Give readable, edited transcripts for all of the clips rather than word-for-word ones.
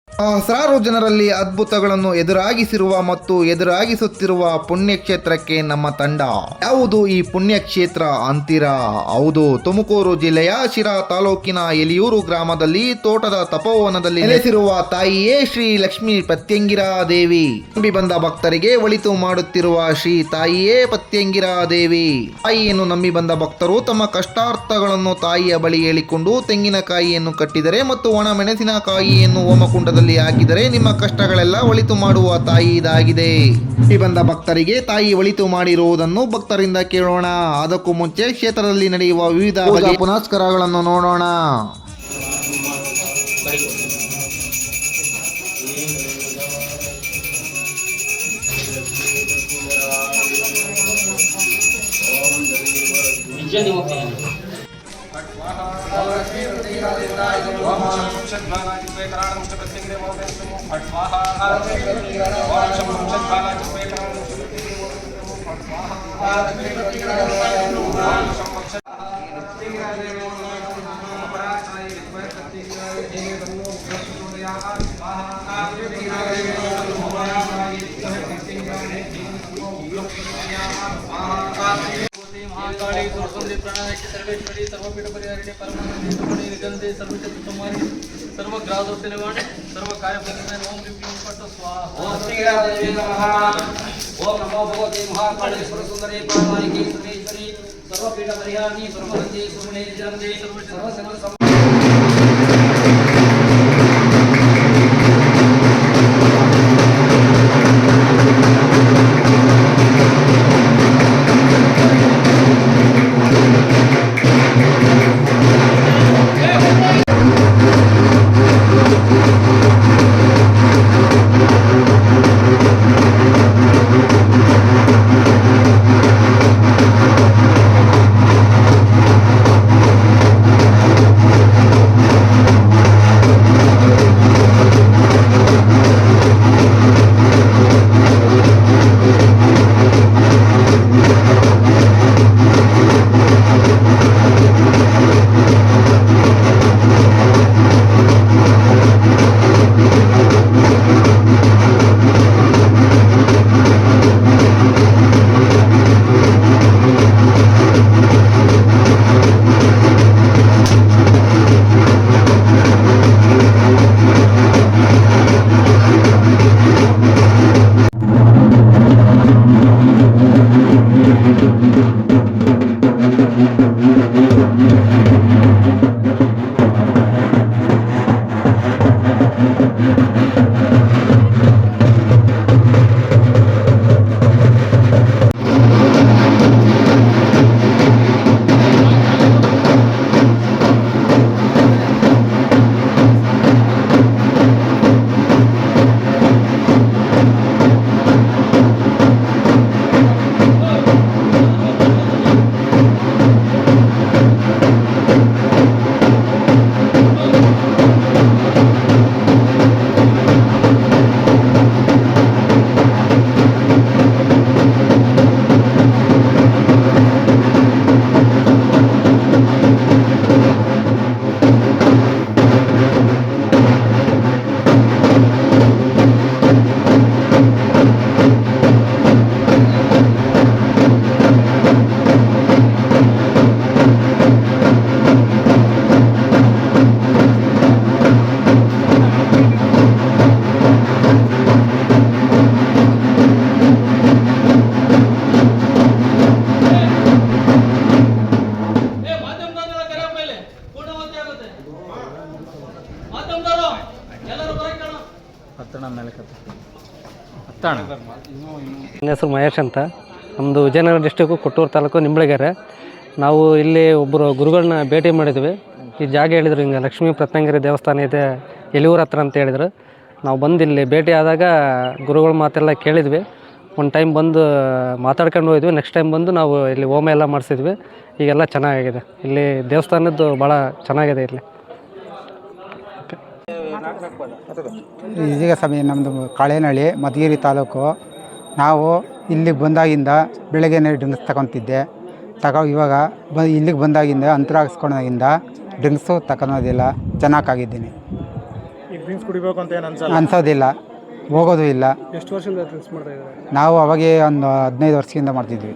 ಸಹಸ್ರಾರು ಜನರಲ್ಲಿ ಅದ್ಭುತಗಳನ್ನು ಎದುರಾಗಿಸಿರುವ ಮತ್ತು ಎದುರಾಗಿಸುತ್ತಿರುವ ಪುಣ್ಯಕ್ಷೇತ್ರಕ್ಕೆ ನಮ್ಮ ತಂಡ. ಯಾವುದು ಈ ಪುಣ್ಯಕ್ಷೇತ್ರ ಅಂತೀರಾ? ಹೌದು, ತುಮಕೂರು ಜಿಲ್ಲೆಯ ಶಿರಾ ತಾಲೂಕಿನ ಎಲಿಯೂರು ಗ್ರಾಮದಲ್ಲಿ ತೋಟದ ತಪೋವನದಲ್ಲಿ ನೆಲೆಸಿರುವ ತಾಯಿಯೇ ಶ್ರೀ ಲಕ್ಷ್ಮೀ ಪತ್ಯಂಗಿರಾ ದೇವಿ. ನಂಬಿ ಬಂದ ಭಕ್ತರಿಗೆ ಒಳಿತು ಮಾಡುತ್ತಿರುವ ಶ್ರೀ ತಾಯಿಯೇ ಪತ್ಯಂಗಿರಾ ದೇವಿ. ತಾಯಿಯನ್ನು ನಂಬಿ ಬಂದ ಭಕ್ತರು ತಮ್ಮ ಕಷ್ಟಾರ್ಥಗಳನ್ನು ತಾಯಿಯ ಬಳಿ ಹೇಳಿಕೊಂಡು ತೆಂಗಿನಕಾಯಿಯನ್ನು ಕಟ್ಟಿದರೆ ಮತ್ತು ಒಣ ಮೆಣಸಿನಕಾಯಿಯನ್ನು ಹೋಮಕುಂಡದಲ್ಲಿ ಹಾಕಿದರೆ ನಿಮ್ಮ ಕಷ್ಟಗಳೆಲ್ಲ ಒಳಿತು ಮಾಡುವ ತಾಯಿ ಇದಾಗಿದೆ. ಇಲ್ಲಿ ಬಂದ ಭಕ್ತರಿಗೆ ತಾಯಿ ಒಳಿತು ಮಾಡಿರುವುದನ್ನು ಭಕ್ತರಿಂದ ಕೇಳೋಣ. ಅದಕ್ಕೂ ಮುಂಚೆ ಕ್ಷೇತ್ರದಲ್ಲಿ ನಡೆಯುವ ವಿವಿಧ ಪುನಸ್ಕಾರಗಳನ್ನು ನೋಡೋಣ. सर्वेश्वरी सर्वपीठ परिहारिणी परमानंदी सर्वणी निगंधे सर्वचतुर्मारी सर्वग्रादोत्य निवारणे सर्वकार्यप्रतिमे ओम ह्रीं पट्ट स्वाहा। ओम श्री देवी नमः। ओम नमो भगवते महाकालेश्वर सुंदरी परमानिकी सर्वेश्वरी सर्वपीठ परिहारिणी परमानंदी सर्वणी निगंधे सर्वचतुर्मारी ನನ್ನ ಹೆಸರು ಮಹೇಶ್ ಅಂತ. ನಮ್ಮದು ವಿಜಯನಗರ ಡಿಸ್ಟಿಕ್ಕು ಕೊಟ್ಟೂರು ತಾಲೂಕು ನಿಂಬಳಗೆರೆ. ನಾವು ಇಲ್ಲಿ ಒಬ್ಬರು ಗುರುಗಳನ್ನ ಭೇಟಿ ಮಾಡಿದ್ವಿ. ಈ ಜಾಗ ಹೇಳಿದರು, ಹಿಂಗೆ ಲಕ್ಷ್ಮೀ ಪ್ರತ್ಯಂಗಿರಿ ದೇವಸ್ಥಾನ ಇದೆ ಎಲಿಯೂರು ಹತ್ರ ಅಂತ ಹೇಳಿದರು. ನಾವು ಬಂದು ಇಲ್ಲಿ ಭೇಟಿ ಆದಾಗ ಗುರುಗಳ ಮಾತೆಲ್ಲ ಕೇಳಿದ್ವಿ. ಒಂದು ಟೈಮ್ ಬಂದು ಮಾತಾಡ್ಕೊಂಡು ಹೋಗಿದ್ವಿ. ನೆಕ್ಸ್ಟ್ ಟೈಮ್ ಬಂದು ನಾವು ಇಲ್ಲಿ ಹೋಮ ಎಲ್ಲ ಮಾಡಿಸಿದ್ವಿ. ಈಗೆಲ್ಲ ಚೆನ್ನಾಗಿದೆ. ಇಲ್ಲಿ ದೇವಸ್ಥಾನದ್ದು ಭಾಳ ಚೆನ್ನಾಗಿದೆ ಇಲ್ಲಿ. ಇದೀಗ ಸಮಯ ನಮ್ಮದು ಕಾಳೇನಹಳ್ಳಿ ಮಧುಗಿರಿ ತಾಲೂಕು. ನಾವು ಇಲ್ಲಿಗೆ ಬಂದಾಗಿಂದ ಬೆಳಗ್ಗೆನೇ ಡ್ರಿಂಕ್ಸ್ ತಗೊತಿದ್ದೆ. ಇವಾಗ ಇಲ್ಲಿಗೆ ಬಂದಾಗಿಂದ ಅಂತರ ಹಾಕ್ಸ್ಕೊಂಡಾಗಿಂದ ಡ್ರಿಂಕ್ಸು ತಗೊಳೋದಿಲ್ಲ, ಚೆನ್ನಾಗಿದ್ದೀನಿ. ಈ ಡ್ರಿಂಕ್ಸ್ ಕುಡಿಬೇಕು ಅಂತ ಏನು ಅನ್ಸಲ್ಲ. ಅನ್ಸೋದಿಲ್ಲ, ಹೋಗೋದು ಇಲ್ಲ. ಎಷ್ಟು ವರ್ಷದಿಂದ ಡ್ರಿಂಕ್ಸ್ ಮಾಡ್ತಾ ಇದ್ದಾರೆ? ನಾವು ಅವಾಗೇ ಒಂದು 15 ವರ್ಷದಿಂದ ಮಾಡ್ತಿದ್ವಿ.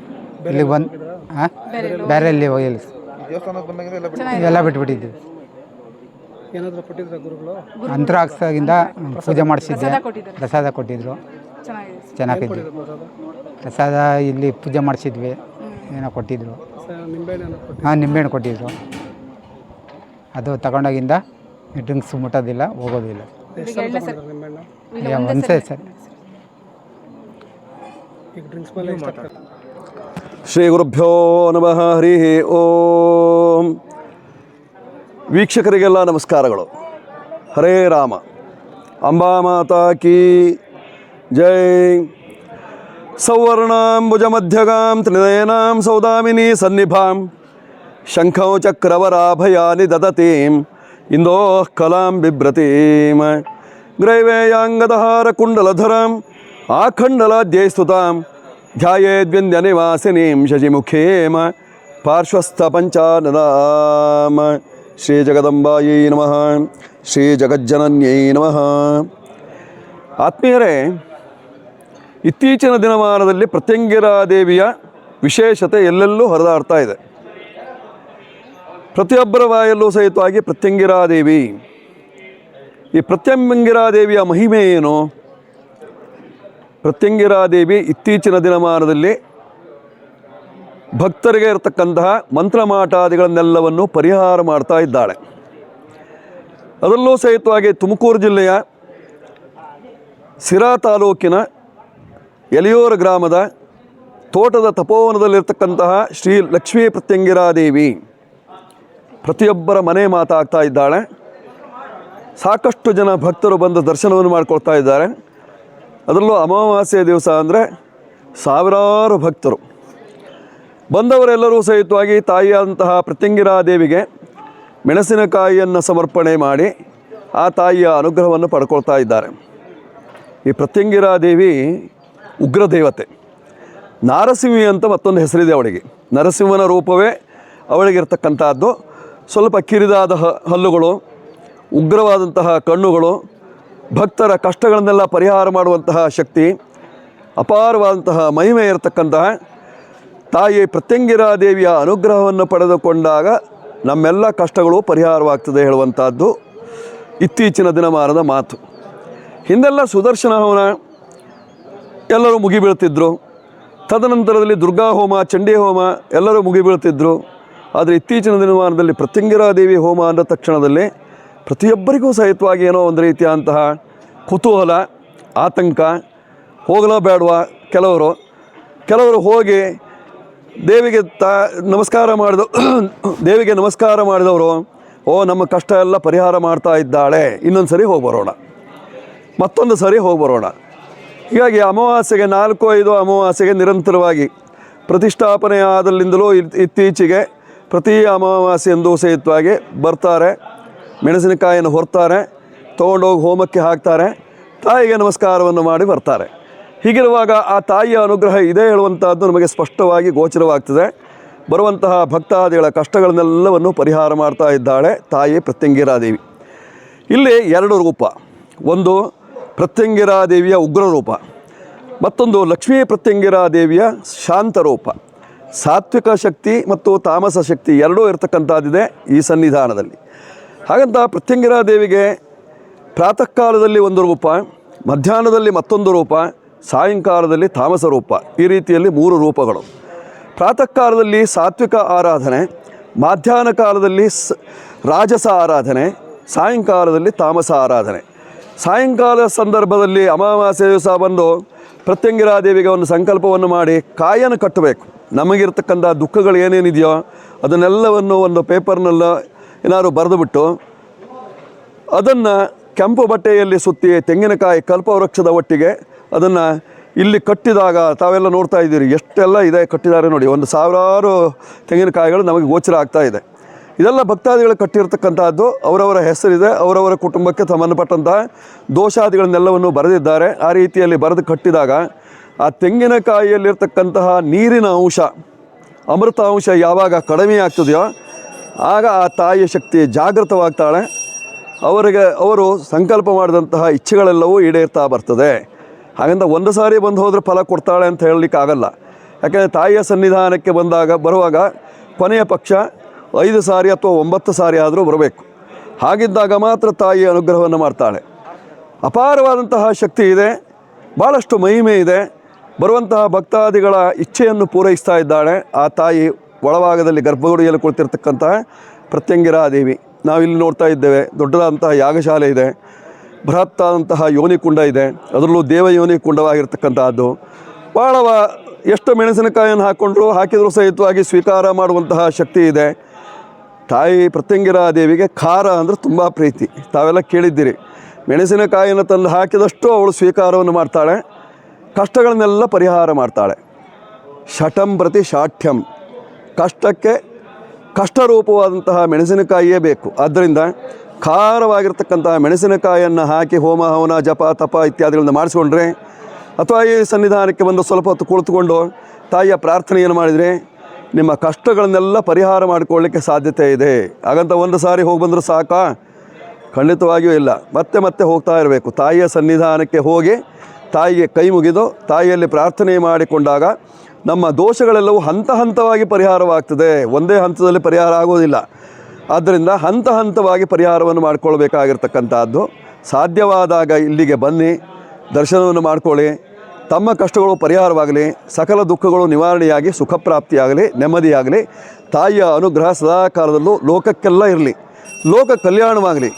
ಇಲ್ಲಿಗೆ ಬಂದು ಬೇರೆಯಲ್ಲಿ ಹೋಗಿಲ್ಲ, ದೇವಸ್ಥಾನಕ್ಕೆ ಬಂದಾಗಿಂದ ಎಲ್ಲ ಬಿಟ್ಟು ಎಲ್ಲ ಬಿಟ್ಬಿಟ್ಟಿದ್ವಿ. ಏನಾದರೂ ಕೊಟ್ಟಿದ್ರೆ ಗುರುಗಳು? ಅಂತರಾಕ್ಷದಿಂದ ಪೂಜೆ ಮಾಡಿಸಿದ್ದೆ, ಪ್ರಸಾದ ಕೊಟ್ಟಿದ್ರು, ಚೆನ್ನಾಗಿದ್ವಿ. ಪ್ರಸಾದ ಇಲ್ಲಿ ಪೂಜೆ ಮಾಡಿಸಿದ್ವಿ, ಏನೋ ಕೊಟ್ಟಿದ್ರು. ಹಾಂ, ನಿಂಬೆಹಣ್ಣು ಕೊಟ್ಟಿದ್ರು. ಅದು ತಗೊಂಡಾಗಿಂದ ಡ್ರಿಂಕ್ಸ್ ಮುಟ್ಟೋದಿಲ್ಲ, ಹೋಗೋದಿಲ್ಲ. ಒಂದ್ಸೇ ಸರ್. ಶ್ರೀ ಗುರುಭ್ಯೋ ನಮಃ. ಹರಿ ಓಂ. ವೀಕ್ಷಕರಿಗೆಲ್ಲ ನಮಸ್ಕಾರಗಳು. ಹರೇ ರಾಮ. ಅಂಬಾ ಮಾತಾ ಕೀ ಜೈ. ಸೌವರ್ಣಾಂಬುಜ ಮಧ್ಯಗಾಂ ತ್ರಿನಯನಾಂ ಸೌದಾಮಿನಿ ಸನ್ನಿಭಾಂ ಶಂಖೌ ಚಕ್ರವರಾಭಯಾನಿ ದದತೀಂ ಇಂದೋಃ ಕಲಾಂ ಬಿಭ್ರತೀಂ ಗ್ರೈವೇಯಾಂಗದಹಾರ ಕುಂಡಲಧರಾಂ ಆಖಂಡಲಾದ್ಯೈಸ್ತುತಾಂ ಧ್ಯಾಯೇದ್ವಿಂದ್ಯ ನಿವಾಸಿನೀಂ ಶಶಿಮುಖೇಮ ಪಾರ್ಶ್ವಸ್ಥ ಪಂಚಾನನಾಂ. ಶ್ರೀ ಜಗದಂಬಾಯೈ ನಮಃ. ಶ್ರೀ ಜಗಜ್ಜನನ್ಯೈ ನಮಃ. ಆತ್ಮೀಯರೇ, ಇತ್ತೀಚಿನ ದಿನಮಾನದಲ್ಲಿ ಪ್ರತ್ಯಂಗಿರಾದೇವಿಯ ವಿಶೇಷತೆ ಎಲ್ಲೆಲ್ಲೂ ಹರಿದಾಡ್ತಾ ಇದೆ. ಪ್ರತಿಯೊಬ್ಬರ ಬಾಯಲ್ಲೂ ಸಹಿತವಾಗಿ ಪ್ರತ್ಯಂಗಿರಾದೇವಿ. ಈ ಪ್ರತ್ಯಂಗಿರಾದೇವಿಯ ಮಹಿಮೆ ಏನು? ಪ್ರತ್ಯಂಗಿರಾದೇವಿ ಇತ್ತೀಚಿನ ದಿನಮಾನದಲ್ಲಿ ಭಕ್ತರಿಗೆ ಇರತಕ್ಕಂತಹ ಮಂತ್ರಮಾಟಾದಿಗಳನ್ನೆಲ್ಲವನ್ನು ಪರಿಹಾರ ಮಾಡ್ತಾ ಇದ್ದಾಳೆ. ಅದರಲ್ಲೂ ಸಹಿತವಾಗಿ ತುಮಕೂರು ಜಿಲ್ಲೆಯ ಸಿರಾ ತಾಲೂಕಿನ ಎಲೆಯೂರು ಗ್ರಾಮದ ತೋಟದ ತಪೋವನದಲ್ಲಿರ್ತಕ್ಕಂತಹ ಶ್ರೀ ಲಕ್ಷ್ಮೀ ಪ್ರತ್ಯಂಗಿರಾದೇವಿ ಪ್ರತಿಯೊಬ್ಬರ ಮನೆ ಮಾತಾಗ್ತಾ ಇದ್ದಾಳೆ. ಸಾಕಷ್ಟು ಜನ ಭಕ್ತರು ಬಂದು ದರ್ಶನವನ್ನು ಮಾಡಿಕೊಳ್ತಾ ಇದ್ದಾರೆ. ಅದರಲ್ಲೂ ಅಮಾವಾಸ್ಯೆ ದಿವಸ ಅಂದರೆ ಸಾವಿರಾರು ಭಕ್ತರು ಬಂದವರೆಲ್ಲರೂ ಸಹಿತವಾಗಿ ತಾಯಿಯಾದಂತಹ ಪ್ರತ್ಯಂಗಿರಾದೇವಿಗೆ ಮೆಣಸಿನಕಾಯಿಯನ್ನು ಸಮರ್ಪಣೆ ಮಾಡಿ ಆ ತಾಯಿಯ ಅನುಗ್ರಹವನ್ನು ಪಡ್ಕೊಳ್ತಾ ಇದ್ದಾರೆ. ಈ ಪ್ರತ್ಯಂಗಿರಾದೇವಿ ಉಗ್ರ ದೇವತೆ. ನಾರಸಿಂಹಿ ಅಂತ ಮತ್ತೊಂದು ಹೆಸರಿದೆ ಅವಳಿಗೆ. ನರಸಿಂಹನ ರೂಪವೇ ಅವಳಿಗಿರ್ತಕ್ಕಂಥದ್ದು. ಸ್ವಲ್ಪ ಕಿರಿದಾದ ಹಲ್ಲುಗಳು, ಉಗ್ರವಾದಂತಹ ಕಣ್ಣುಗಳು, ಭಕ್ತರ ಕಷ್ಟಗಳನ್ನೆಲ್ಲ ಪರಿಹಾರ ಮಾಡುವಂತಹ ಶಕ್ತಿ, ಅಪಾರವಾದಂತಹ ಮಹಿಮೆ ಇರತಕ್ಕಂತಹ ತಾಯಿ ಪ್ರತ್ಯಂಗಿರಾದೇವಿಯ ಅನುಗ್ರಹವನ್ನು ಪಡೆದುಕೊಂಡಾಗ ನಮ್ಮೆಲ್ಲ ಕಷ್ಟಗಳು ಪರಿಹಾರವಾಗ್ತದೆ ಹೇಳುವಂಥದ್ದು ಇತ್ತೀಚಿನ ದಿನಮಾನದ ಮಾತು. ಹಿಂದೆಲ್ಲ ಸುದರ್ಶನ ಹೋಮ ಎಲ್ಲರೂ ಮುಗಿಬೀಳ್ತಿದ್ರು. ತದನಂತರದಲ್ಲಿ ದುರ್ಗಾ ಹೋಮ, ಚಂಡಿ ಹೋಮ ಎಲ್ಲರೂ ಮುಗಿಬೀಳ್ತಿದ್ರು. ಆದರೆ ಇತ್ತೀಚಿನ ದಿನಮಾನದಲ್ಲಿ ಪ್ರತ್ಯಂಗಿರಾದೇವಿ ಹೋಮ ಅಂದ ತಕ್ಷಣದಲ್ಲಿ ಪ್ರತಿಯೊಬ್ಬರಿಗೂ ಸಹಿತವಾಗಿ ಏನೋ ಒಂದು ರೀತಿಯಾದಂತಹ ಕುತೂಹಲ, ಆತಂಕ. ಹೋಗಲೋ ಬೇಡವಾ? ಕೆಲವರು ಹೋಗಿ ದೇವಿಗೆ ದೇವಿಗೆ ನಮಸ್ಕಾರ ಮಾಡಿದವರು, ಓ ನಮ್ಮ ಕಷ್ಟ ಎಲ್ಲ ಪರಿಹಾರ ಮಾಡ್ತಾ ಇದ್ದಾಳೆ, ಇನ್ನೊಂದು ಸರಿ ಹೋಗಿ ಬರೋಣ, ಮತ್ತೊಂದು ಸರಿ ಹೋಗಿ ಬರೋಣ. ಹೀಗಾಗಿ ಅಮಾವಾಸ್ಯೆಗೆ 4-5 ಅಮಾವಾಸ್ಯೆಗೆ ನಿರಂತರವಾಗಿ ಪ್ರತಿಷ್ಠಾಪನೆ ಆದಲ್ಲಿಂದಲೂ ಇತ್ತೀಚೆಗೆ ಪ್ರತಿ ಅಮಾವಾಸ್ಯೆಯಂದು ಸಹಿತವಾಗಿ ಬರ್ತಾರೆ, ಮೆಣಸಿನಕಾಯಿಯನ್ನು ಹೊರ್ತಾರೆ, ತೊಗೊಂಡೋಗಿ ಹೋಮಕ್ಕೆ ಹಾಕ್ತಾರೆ, ತಾಯಿಗೆ ನಮಸ್ಕಾರವನ್ನು ಮಾಡಿ ಬರ್ತಾರೆ. ಹೀಗಿರುವಾಗ ಆ ತಾಯಿಯ ಅನುಗ್ರಹ ಇದೆ ಹೇಳುವಂಥದ್ದು ನಮಗೆ ಸ್ಪಷ್ಟವಾಗಿ ಗೋಚರವಾಗ್ತದೆ. ಬರುವಂತಹ ಭಕ್ತಾದಿಗಳ ಕಷ್ಟಗಳನ್ನೆಲ್ಲವನ್ನು ಪರಿಹಾರ ಮಾಡ್ತಾ ಇದ್ದಾಳೆ ತಾಯಿ ಪ್ರತ್ಯಂಗಿರಾದೇವಿ. ಇಲ್ಲಿ 2 ರೂಪ. ಒಂದು ಪ್ರತ್ಯಂಗಿರಾದೇವಿಯ ಉಗ್ರ ರೂಪ, ಮತ್ತೊಂದು ಲಕ್ಷ್ಮೀ ಪ್ರತ್ಯಂಗಿರಾದೇವಿಯ ಶಾಂತ ರೂಪ. ಸಾತ್ವಿಕ ಶಕ್ತಿ ಮತ್ತು ತಾಮಸ ಶಕ್ತಿ ಎರಡೂ ಇರತಕ್ಕಂಥದ್ದಿದೆ ಈ ಸನ್ನಿಧಾನದಲ್ಲಿ. ಹಾಗಂತ ಪ್ರತ್ಯಂಗಿರಾದೇವಿಗೆ ಪ್ರಾತಃ ಕಾಲದಲ್ಲಿ ಒಂದು ರೂಪ, ಮಧ್ಯಾಹ್ನದಲ್ಲಿ ಮತ್ತೊಂದು ರೂಪ, ಸಾಯಂಕಾಲದಲ್ಲಿ ತಾಮಸ ರೂಪ. ಈ ರೀತಿಯಲ್ಲಿ 3 ರೂಪಗಳು. ಪ್ರಾತಃ ಕಾಲದಲ್ಲಿ ಸಾತ್ವಿಕ ಆರಾಧನೆ, ಮಧ್ಯಾಹ್ನ ಕಾಲದಲ್ಲಿ ರಾಜಸ ಆರಾಧನೆ, ಸಾಯಂಕಾಲದಲ್ಲಿ ತಾಮಸ ಆರಾಧನೆ. ಸಾಯಂಕಾಲ ಸಂದರ್ಭದಲ್ಲಿ ಅಮಾವಾಸ್ಯೆ ದಿವಸ ಬಂದು ಪ್ರತ್ಯಂಗಿರಾದೇವಿಗೆ ಒಂದು ಸಂಕಲ್ಪವನ್ನು ಮಾಡಿ ಕಾಯನ್ನು ಕಟ್ಟಬೇಕು. ನಮಗಿರ್ತಕ್ಕಂಥ ದುಃಖಗಳು ಏನೇನಿದೆಯೋ ಅದನ್ನೆಲ್ಲವನ್ನು ಒಂದು ಪೇಪರ್ನೆಲ್ಲ ಏನಾದ್ರು ಬರೆದುಬಿಟ್ಟು ಅದನ್ನು ಕೆಂಪು ಬಟ್ಟೆಯಲ್ಲಿ ಸುತ್ತಿ ತೆಂಗಿನಕಾಯಿ ಕಲ್ಪವೃಕ್ಷದ ಒಟ್ಟಿಗೆ ಅದನ್ನು ಇಲ್ಲಿ ಕಟ್ಟಿದಾಗ ತಾವೆಲ್ಲ ನೋಡ್ತಾ ಇದ್ದೀರಿ ಎಷ್ಟೆಲ್ಲ ಇದೆ ಕಟ್ಟಿದ್ದಾರೆ ನೋಡಿ. 1000 ತೆಂಗಿನಕಾಯಿಗಳು ನಮಗೆ ಗೋಚರ ಆಗ್ತಾ ಇದೆ. ಇದೆಲ್ಲ ಭಕ್ತಾದಿಗಳು ಕಟ್ಟಿರ್ತಕ್ಕಂಥದ್ದು. ಅವರವರ ಹೆಸರಿದೆ, ಅವರವರ ಕುಟುಂಬಕ್ಕೆ ಸಂಬಂಧಪಟ್ಟಂತಹ ದೋಷಾದಿಗಳನ್ನೆಲ್ಲವನ್ನು ಬರೆದಿದ್ದಾರೆ. ಆ ರೀತಿಯಲ್ಲಿ ಬರೆದು ಕಟ್ಟಿದಾಗ ಆ ತೆಂಗಿನಕಾಯಿಯಲ್ಲಿರ್ತಕ್ಕಂತಹ ನೀರಿನ ಅಂಶ, ಅಮೃತ ಅಂಶ ಯಾವಾಗ ಕಡಿಮೆ ಆಗ್ತದೆಯೋ ಆಗ ಆ ತಾಯಿಯ ಶಕ್ತಿ ಜಾಗೃತವಾಗ್ತಾಳೆ. ಅವರು ಸಂಕಲ್ಪ ಮಾಡಿದಂತಹ ಇಚ್ಛೆಗಳೆಲ್ಲವೂ ಈಡೇರ್ತಾ ಬರ್ತದೆ. ಹಾಗಂತ ಒಂದು ಸಾರಿ ಬಂದು ಹೋದರೆ ಫಲ ಕೊಡ್ತಾಳೆ ಅಂತ ಹೇಳಲಿಕ್ಕಾಗಲ್ಲ. ಯಾಕೆಂದರೆ ತಾಯಿಯ ಸನ್ನಿಧಾನಕ್ಕೆ ಬರುವಾಗ ಕೊನೆಯ ಪಕ್ಷ 5 ಸಾರಿ ಅಥವಾ 9 ಸಾರಿ ಆದರೂ ಬರಬೇಕು. ಹಾಗಿದ್ದಾಗ ಮಾತ್ರ ತಾಯಿ ಅನುಗ್ರಹವನ್ನು ಮಾಡ್ತಾಳೆ. ಅಪಾರವಾದಂತಹ ಶಕ್ತಿ ಇದೆ, ಭಾಳಷ್ಟು ಮಹಿಮೆ ಇದೆ. ಬರುವಂತಹ ಭಕ್ತಾದಿಗಳ ಇಚ್ಛೆಯನ್ನು ಪೂರೈಸ್ತಾ ಇದ್ದಾಳೆ ಆ ತಾಯಿ. ಒಳಭಾಗದಲ್ಲಿ ಗರ್ಭಗುಡಿಯಲ್ಲಿ ಕುಳಿತಿರ್ತಕ್ಕಂತಹ ಪ್ರತ್ಯಂಗಿರಾದೇವಿ ನಾವಿಲ್ಲಿ ನೋಡ್ತಾ ಇದ್ದೇವೆ. ದೊಡ್ಡದಾದಂತಹ ಯಾಗಶಾಲೆ ಇದೆ, ಬೃಹತ್ತಾದಂತಹ ಯೋನಿಕುಂಡ ಇದೆ, ಅದರಲ್ಲೂ ದೇವಯೋನಿ ಕುಂಡವಾಗಿರ್ತಕ್ಕಂತಹದ್ದು. ಭಾಳ ಎಷ್ಟು ಮೆಣಸಿನಕಾಯಿಯನ್ನು ಹಾಕಿದರೂ ಸಹಿತವಾಗಿ ಸ್ವೀಕಾರ ಮಾಡುವಂತಹ ಶಕ್ತಿ ಇದೆ. ತಾಯಿ ಪ್ರತ್ಯಂಗಿರಾದೇವಿಗೆ ಖಾರ ಅಂದರೆ ತುಂಬ ಪ್ರೀತಿ. ತಾವೆಲ್ಲ ಕೇಳಿದ್ದೀರಿ. ಮೆಣಸಿನಕಾಯಿಯನ್ನು ತಂದು ಹಾಕಿದಷ್ಟು ಅವಳು ಸ್ವೀಕಾರವನ್ನು ಮಾಡ್ತಾಳೆ, ಕಷ್ಟಗಳನ್ನೆಲ್ಲ ಪರಿಹಾರ ಮಾಡ್ತಾಳೆ. ಶಠಂ ಪ್ರತಿ ಶಾಠ್ಯಂ, ಕಷ್ಟಕ್ಕೆ ಕಷ್ಟರೂಪವಾದಂತಹ ಮೆಣಸಿನಕಾಯಿಯೇ ಬೇಕು. ಆದ್ದರಿಂದ ಖಾರವಾಗಿರ್ತಕ್ಕಂತಹ ಮೆಣಸಿನಕಾಯಿಯನ್ನು ಹಾಕಿ ಹೋಮ ಹವನ ಜಪ ತಪ ಇತ್ಯಾದಿಗಳನ್ನು ಮಾಡಿಸ್ಕೊಂಡ್ರೆ, ಅಥವಾ ಈ ಸನ್ನಿಧಾನಕ್ಕೆ ಬಂದು ಸ್ವಲ್ಪ ಹೊತ್ತು ಕುಳಿತುಕೊಂಡು ತಾಯಿಯ ಪ್ರಾರ್ಥನೆಯನ್ನು ಮಾಡಿದರೆ ನಿಮ್ಮ ಕಷ್ಟಗಳನ್ನೆಲ್ಲ ಪರಿಹಾರ ಮಾಡಿಕೊಳ್ಳಲಿಕ್ಕೆ ಸಾಧ್ಯತೆ ಇದೆ. ಹಾಗಂತ ಒಂದು ಸಾರಿ ಹೋಗಿ ಬಂದರೂ ಸಾಕಾ? ಖಂಡಿತವಾಗಿಯೂ ಇಲ್ಲ. ಮತ್ತೆ ಮತ್ತೆ ಹೋಗ್ತಾ ಇರಬೇಕು. ತಾಯಿಯ ಸನ್ನಿಧಾನಕ್ಕೆ ಹೋಗಿ ತಾಯಿಗೆ ಕೈ ಮುಗಿದು ತಾಯಿಯಲ್ಲಿ ಪ್ರಾರ್ಥನೆ ಮಾಡಿಕೊಂಡಾಗ ನಮ್ಮ ದೋಷಗಳೆಲ್ಲವೂ ಹಂತ ಹಂತವಾಗಿ ಪರಿಹಾರವಾಗ್ತದೆ. ಒಂದೇ ಹಂತದಲ್ಲಿ ಪರಿಹಾರ ಆಗೋದಿಲ್ಲ. ಆದ್ದರಿಂದ ಹಂತ ಹಂತವಾಗಿ ಪರಿಹಾರವನ್ನು ಮಾಡಿಕೊಳ್ಬೇಕಾಗಿರ್ತಕ್ಕಂಥದ್ದು. ಸಾಧ್ಯವಾದಾಗ ಇಲ್ಲಿಗೆ ಬನ್ನಿ, ದರ್ಶನವನ್ನು ಮಾಡಿಕೊಳ್ಳಿ. ತಮ್ಮ ಕಷ್ಟಗಳು ಪರಿಹಾರವಾಗಲಿ, ಸಕಲ ದುಃಖಗಳು ನಿವಾರಣೆಯಾಗಿ ಸುಖಪ್ರಾಪ್ತಿಯಾಗಲಿ, ನೆಮ್ಮದಿಯಾಗಲಿ. ತಾಯಿಯ ಅನುಗ್ರಹ ಸದಾಕಾಲದಲ್ಲೂ ಲೋಕಕ್ಕೆಲ್ಲ ಇರಲಿ, ಲೋಕ ಕಲ್ಯಾಣವಾಗಲಿ.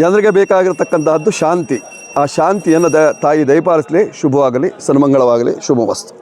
ಜನರಿಗೆ ಬೇಕಾಗಿರ್ತಕ್ಕಂಥದ್ದು ಶಾಂತಿ. ಆ ಶಾಂತಿಯನ್ನು ತಾಯಿ ದಯಪಾಲಿಸಲಿ. ಶುಭವಾಗಲಿ, ಸನ್ಮಂಗಳವಾಗಲಿ, ಶುಭವಸ್ತು.